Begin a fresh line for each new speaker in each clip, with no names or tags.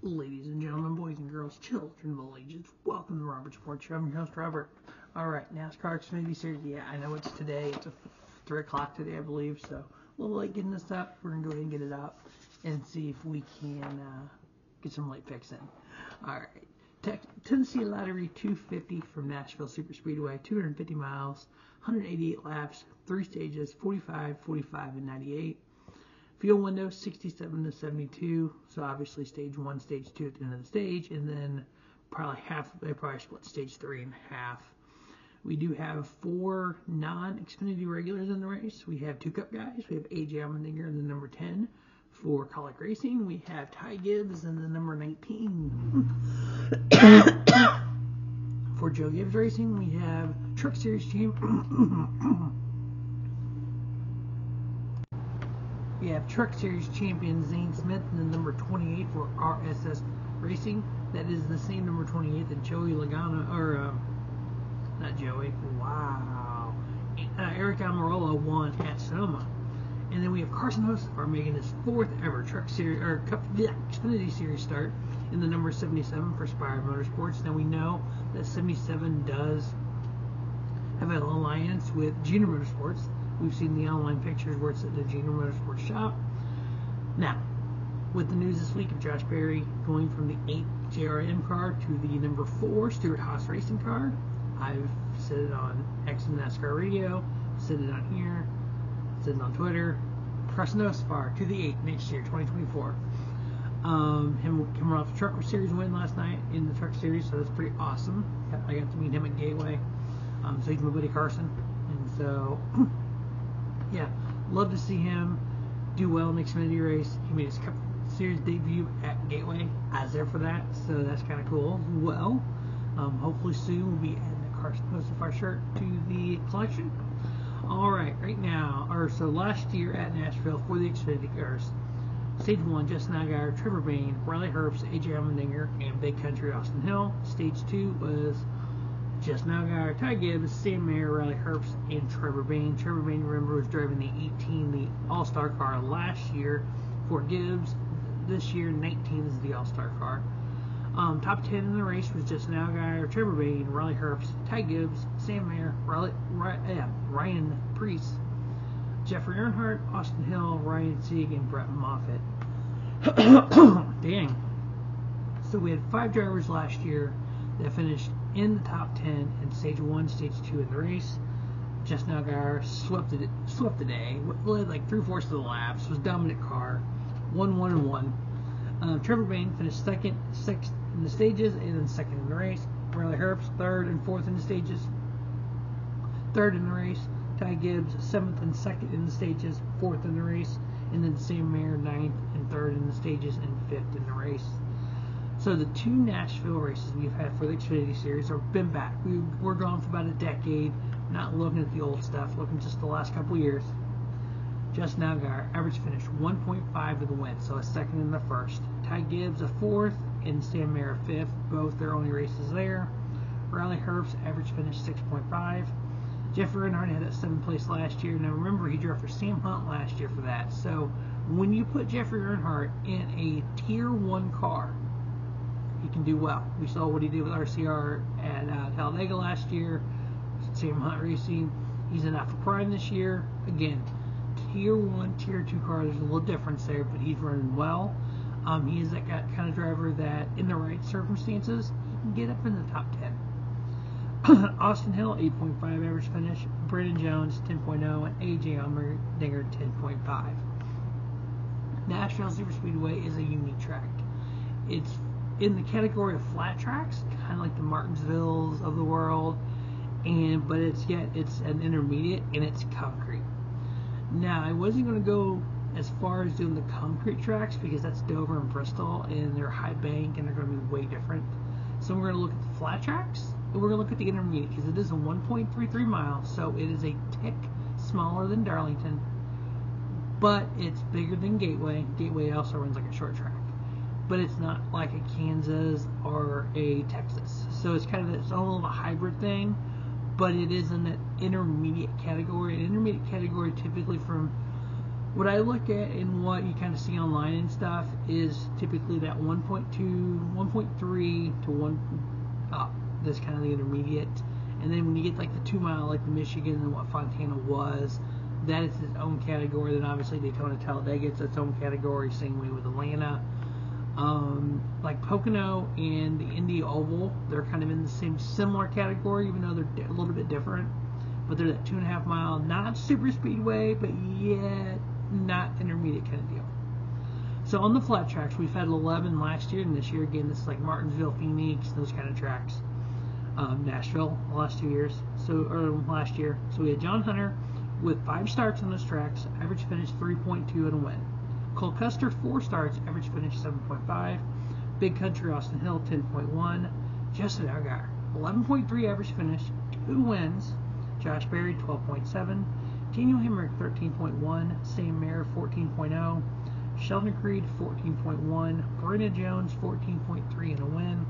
Ladies and gentlemen, boys and girls, children of all ages, welcome to Robert's Sports Show. I'm your host, Robert. Alright, NASCAR Xfinity Series. Yeah, I know it's today. It's 3 o'clock today, I believe. So, a little late getting this up. We're going to go ahead and get it up and see if we can get some late picks in. Alright, Tennessee Lottery 250 from Nashville Super Speedway, 250 miles, 188 laps, 3 stages, 45, 45, and 98. Field window 67 to 72, so obviously stage 1, stage 2 at the end of the stage, and then they probably split stage 3 in half. We do have 4 non-Xfinity regulars in the race. We have 2 Cup guys. We have AJ Allmendinger in the number 10 for Colic Racing. We have Ty Gibbs in the number 19 for Joe Gibbs Racing. We have Truck Series We have Truck Series champion Zane Smith in the number 28 for RSS Racing. That is the same number 28 that Joey Logano, Eric Almirola won at Sonoma. And then we have Carson Hocevar making his 4th ever Truck Series Xfinity Series start in the number 77 for Spire Motorsports. Now we know that 77 does have an alliance with Junior Motorsports. We've seen the online pictures where it's at the Junior Motorsports shop. Now, with the news this week of Josh Berry going from the 8 JRM car to the number 4 Stewart Haas Racing car, I've said it on X and NASCAR Radio, said it on here, said it on Twitter. Carson Hocevar to the 8 next year, 2024. Him coming off the Truck Series win last night in the Truck Series, so that's pretty awesome. I got to meet him at Gateway. So he's my buddy Carson, and so. Yeah, love to see him do well in the Xfinity race. He made his Cup Series debut at Gateway. I was there for that, so that's kind of cool. Well, hopefully soon we'll be adding the Carson Hocevar shirt to the collection. Alright, so last year at Nashville for the Xfinity cars, Stage 1, Justin Allgaier, Trevor Bayne, Riley Herbst, AJ Allmendinger, and Big Country Austin Hill. Stage 2 was Justin Allgaier, Ty Gibbs, Sam Mayer, Riley Herbst, and Trevor Bayne. Trevor Bayne, remember, was driving the 18, the All-Star car last year for Gibbs. This year, 19 is the All-Star car. Top 10 in the race was Justin Allgaier, Trevor Bayne, Riley Herbst, Ty Gibbs, Sam Mayer, Ryan Preece, Jeffrey Earnhardt, Austin Hill, Ryan Sieg, and Brett Moffitt. Dang. So we had 5 drivers last year that finished in the top 10 in stage 1, stage 2 in the race. Justin Allgaier swept the day, led like 3/4 of the laps, was dominant car, 1-1-1. Trevor Bayne finished 6th in the stages, and then 2nd in the race. Riley Herbst 3rd and 4th in the stages, 3rd in the race. Ty Gibbs 7th and 2nd in the stages, 4th in the race, and then Sam Mayer 9th and 3rd in the stages, and 5th in the race. So the 2 Nashville races we've had for the Xfinity Series have been back. We're gone for about a decade, not looking at the old stuff, looking just the last couple years. Justin Allgaier, average finish 1.5 to the win, so a 2nd in the 1st. Ty Gibbs a 4th, and Sam Mayer a 5th, both their only races there. Riley Herbst, average finish 6.5. Jeffrey Earnhardt had that 7th place last year. Now remember, he drove for Sam Hunt last year for that. So when you put Jeffrey Earnhardt in a Tier 1 car, he can do well. We saw what he did with RCR at Talladega last year. Sam Hunt Racing. He's in Alpha Prime this year. Again, Tier 1, Tier 2 car. There's a little difference there, but he's running well. He is that kind of driver that, in the right circumstances, he can get up in the top 10. Austin Hill, 8.5 average finish. Brandon Jones, 10.0. And AJ Allmendinger, 10.5. Nashville Superspeedway is a unique track. It's in the category of flat tracks, kind of like the Martinsvilles of the world, but it's an intermediate, and it's concrete. Now, I wasn't going to go as far as doing the concrete tracks because that's Dover and Bristol, and they're high bank, and they're going to be way different. So we're going to look at the flat tracks, and we're going to look at the intermediate because it is a 1.33 miles, so it is a tick smaller than Darlington, but it's bigger than Gateway. Gateway also runs like a short track, but it's not like a Kansas or a Texas. So it's kind of its own little hybrid thing, but it is in an intermediate category. An intermediate category typically from What I look at and what you kind of see online and stuff is typically that 1.2, 1.3 to 1 up. That's kind of the intermediate. And then when you get like the 2 mile, like the Michigan and what Fontana was, that is its own category. Then obviously Daytona Talladega, it's its own category. Same way with Atlanta. Like Pocono and the Indy Oval, they're kind of in the same similar category, even though they're a little bit different. But they're that 2.5 mile, not super speedway, but yet not intermediate kind of deal. So on the flat tracks, we've had 11 last year, and this year again, this is like Martinsville, Phoenix, those kind of tracks. Nashville, the last 2 years, or last year. So we had John Hunter with 5 starts on those tracks, average finish 3.2 and a win. Cole Custer, 4 starts, average finish 7.5. Big Country Austin Hill, 10.1. Justin Allgaier, 11.3 average finish, 2 wins. Josh Berry, 12.7. Daniel Hemrick, 13.1. Sam Mayer, 14.0. Sheldon Creed, 14.1. Brenna Jones, 14.3 and a win.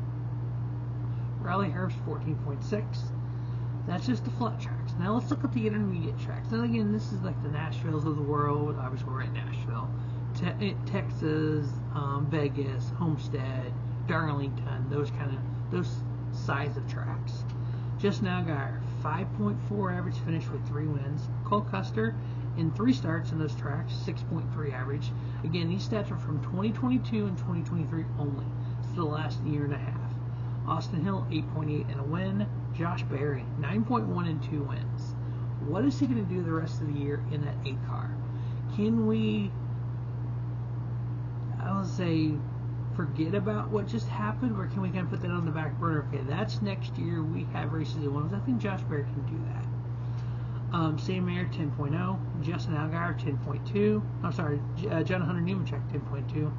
Riley Herbst, 14.6. That's just the flat tracks. Now let's look at the intermediate tracks. And again, this is like the Nashvilles of the world. Obviously, we're at Nashville. Texas, Vegas, Homestead, Darlington, those size of tracks. Justin Allgaier, 5.4 average finish with 3 wins. Cole Custer, in 3 starts in those tracks, 6.3 average. Again, these stats are from 2022 and 2023 only. It's the last year and a half. Austin Hill, 8.8 and a win. Josh Berry, 9.1 and 2 wins. What is he going to do the rest of the year in that 8 car? Can we, I would say, forget about what just happened, or can we kind of put that on the back burner? Okay, that's next year. We have races at once. I think Josh Berry can do that. Sam Mayer, 10.0. Justin Allgaier, 10.2. I'm sorry, John Hunter Nemechek, 10.2.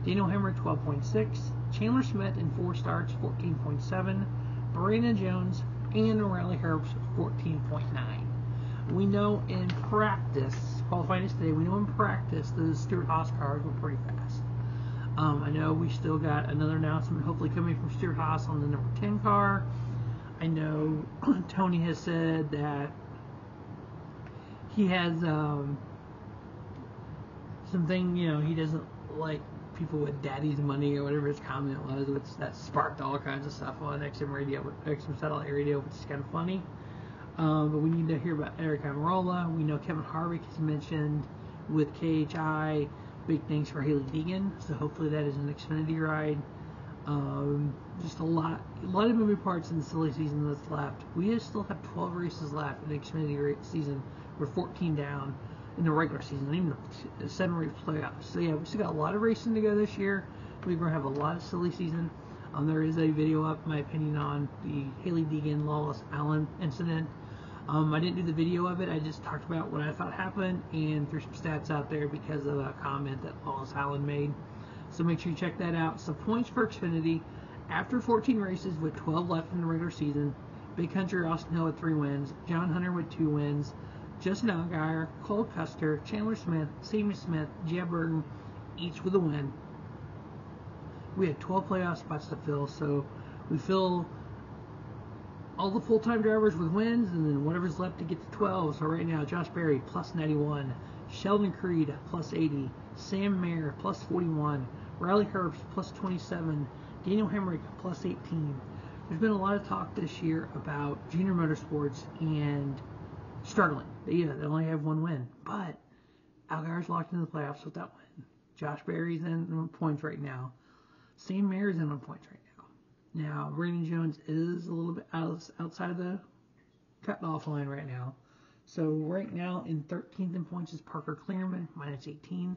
Daniel Hemrick, 12.6. Chandler Smith in 4 starts, 14.7. Brenna Jones and Riley Herbst, 14.9. We know in practice, qualifying us today, we know in practice the Stewart Haas cars were pretty fast. I know we still got another announcement hopefully coming from Stewart Haas on the number 10 car. I know Tony has said that he has something, he doesn't like people with daddy's money or whatever his comment was, which that sparked all kinds of stuff on XM satellite radio, which is kind of funny. But we need to hear about Eric Almirola. We know Kevin Harvick has mentioned with KHI. Big thanks for Haley Deegan. So hopefully that is an Xfinity ride. Just a lot of moving parts in the silly season that's left. We still have 12 races left in the Xfinity season. We're 14 down in the regular season, and even the 7 race playoffs. So yeah, we still got a lot of racing to go this year. We're going to have a lot of silly season. There is a video up, my opinion, on the Haley Deegan Lawless Allen incident. I didn't do the video of it. I just talked about what I thought happened and threw some stats out there because of a comment that Lawless Allen made. So make sure you check that out. So points for Xfinity after 14 races with 12 left in the regular season. Big Country Austin Hill with 3 wins. John Hunter with 2 wins. Justin Allgaier, Cole Custer, Chandler Smith, Sammy Smith, Jeb Burton, each with a win. We had 12 playoff spots to fill, so we fill all the full-time drivers with wins, and then whatever's left to get to 12. So right now, Josh Berry, plus 91. Sheldon Creed, plus 80. Sam Mayer, plus 41. Riley Herbst, plus 27. Daniel Hemrick, plus 18. There's been a lot of talk this year about Junior Motorsports and struggling. They only have 1 win, but Allgaier's locked into the playoffs with that win. Josh Berry's in points right now. Sam Mayer's in on points right now. Now, Brenna Jones is a little bit outside the cut-off line right now. So right now in 13th in points is Parker Clearman, minus 18.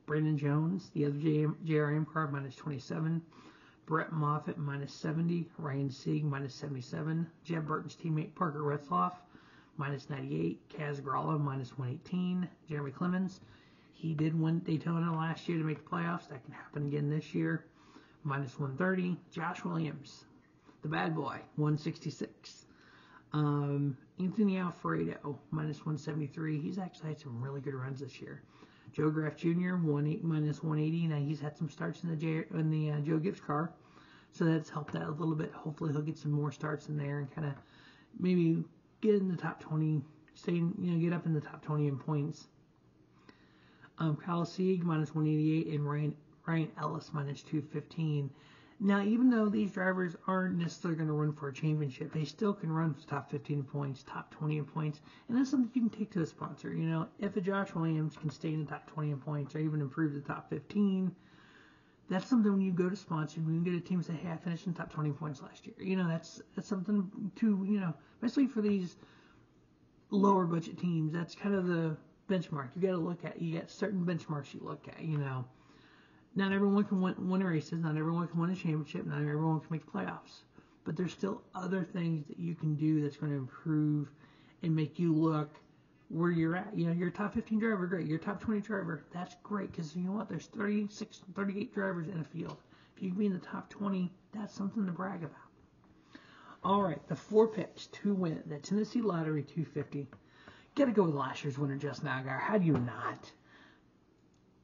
Brendan Jones, the other JRM car, minus 27. Brett Moffitt, minus 70. Ryan Sieg, minus 77. Jeb Burton's teammate Parker Retzloff, minus 98. Kaz Gralla, minus 118. Jeremy Clemens, he did win Daytona last year to make the playoffs. That can happen again this year. Minus 130. Josh Williams, the bad boy, 166. Anthony Alfredo, minus 173. He's actually had some really good runs this year. Joe Graff Jr., minus 180. Now he's had some starts in the Joe Gibbs car, so that's helped out a little bit. Hopefully he'll get some more starts in there and kind of maybe get in the top 20, get up in the top 20 in points. Kyle Sieg minus 188, and Ryan Ellis minus 215. Now, even though these drivers aren't necessarily going to run for a championship, they still can run for top 15 in points, top 20 in points, and that's something you can take to a sponsor. You know, if a Josh Williams can stay in the top 20 in points or even improve the top 15, that's something when you go to sponsor, when you get a team and say, hey, I finished in the top 20 points last year. You know, that's something to, you know, especially for these lower budget teams, that's kind of the benchmark you got to look at. You got certain benchmarks you look at, you know. Not everyone can win races, not everyone can win a championship, not everyone can make the playoffs. But there's still other things that you can do that's going to improve and make you look where you're at. You know, you're a top 15 driver, great. You're a top 20 driver, that's great, because you know what? There's 36, 38 drivers in a field. If you can be in the top 20, that's something to brag about. All right, the 4 picks to win the Tennessee Lottery 250. Got to go with last year's winner, Justin Allgaier. How do you not?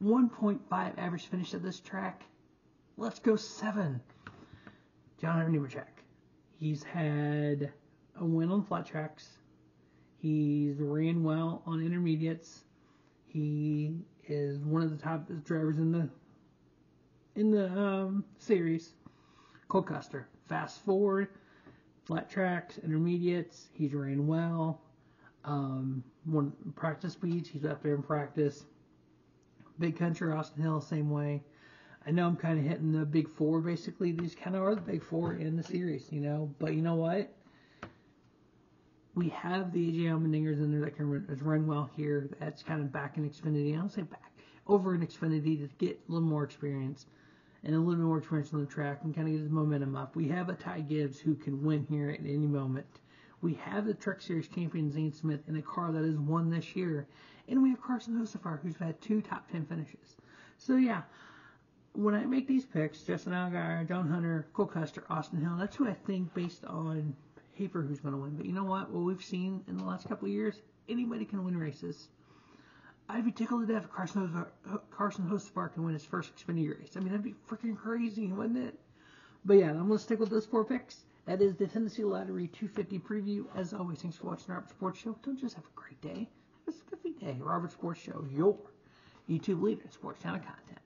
1.5 average finish at this track. Let's go 7. John Hunter Nemechek. He's had a win on flat tracks. He's ran well on intermediates. He is one of the top drivers in the series. Cole Custer. Fast forward, flat tracks, intermediates. He's ran well. One practice speeds. He's up there in practice. Big Country, Austin Hill, same way. I know I'm kind of hitting the big 4, basically. These kind of are the big 4 in the series, you know. But you know what? We have the AJ Allmendingers in there that can run well here. That's kind of back in Xfinity. I don't say back. Over in Xfinity to get a little more experience. And a little bit more experience on the track and kind of get his momentum up. We have a Ty Gibbs who can win here at any moment. We have the Truck Series champion Zane Smith in a car that has won this year. And we have Carson Hocevar, who's had 2 top 10 finishes. So, yeah, when I make these picks, Justin Allgaier, John Hunter, Cole Custer, Austin Hill, that's who I think based on paper who's going to win. But you know what? What we've seen in the last couple of years, anybody can win races. I'd be tickled to death if Carson Hocevar can win his first Xfinity race. I mean, that'd be freaking crazy, wouldn't it? But, yeah, I'm going to stick with those 4 picks. That is the Tennessee Lottery 250 preview. As always, thanks for watching the Robert Sports Show. Don't just have a great day. Have a spiffy day. Robert Sports Show, your YouTube leader in sports channel content.